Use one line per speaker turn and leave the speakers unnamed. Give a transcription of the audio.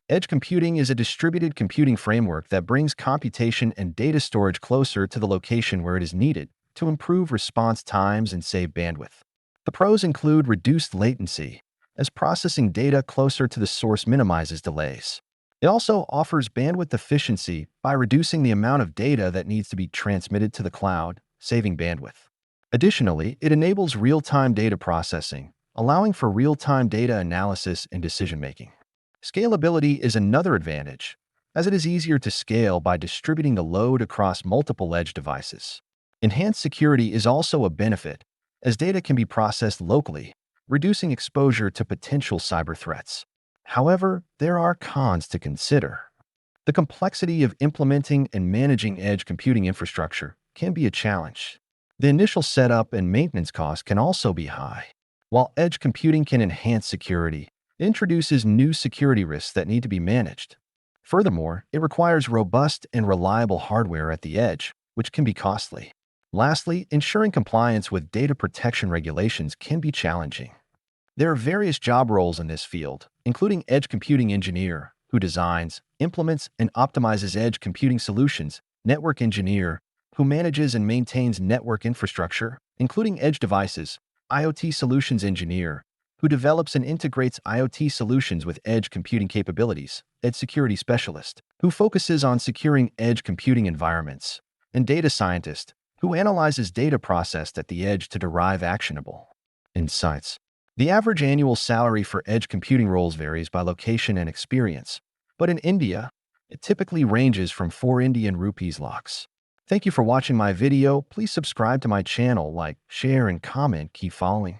Edge computing is a distributed computing framework that brings computation and data storage closer to the location where it is needed to improve response times and save bandwidth. The pros include reduced latency, as processing data closer to the source minimizes delays. It also offers bandwidth efficiency by reducing the amount of data that needs to be transmitted to the cloud, saving bandwidth. Additionally, it enables real-time data processing, allowing for real-time data analysis and decision-making. Scalability is another advantage, as it is easier to scale by distributing the load across multiple edge devices. Enhanced security is also a benefit, as data can be processed locally, reducing exposure to potential cyber threats. However, there are cons to consider. The complexity of implementing and managing edge computing infrastructure can be a challenge. The initial setup and maintenance costs can also be high. While edge computing can enhance security, it introduces new security risks that need to be managed. Furthermore, it requires robust and reliable hardware at the edge, which can be costly. Lastly, ensuring compliance with data protection regulations can be challenging. There are various job roles in this field, including edge computing engineer, who designs, implements, and optimizes edge computing solutions, network engineer, who manages and maintains network infrastructure, including edge devices, IoT solutions engineer, who develops and integrates IoT solutions with edge computing capabilities, edge security specialist, who focuses on securing edge computing environments, and data scientist, who analyzes data processed at the edge to derive actionable insights. The average annual salary for edge computing roles varies by location and experience, but in India, it typically ranges from 4 Indian rupees lakhs. Thank you for watching my video. Please subscribe to my channel, like, share, and comment. Keep following.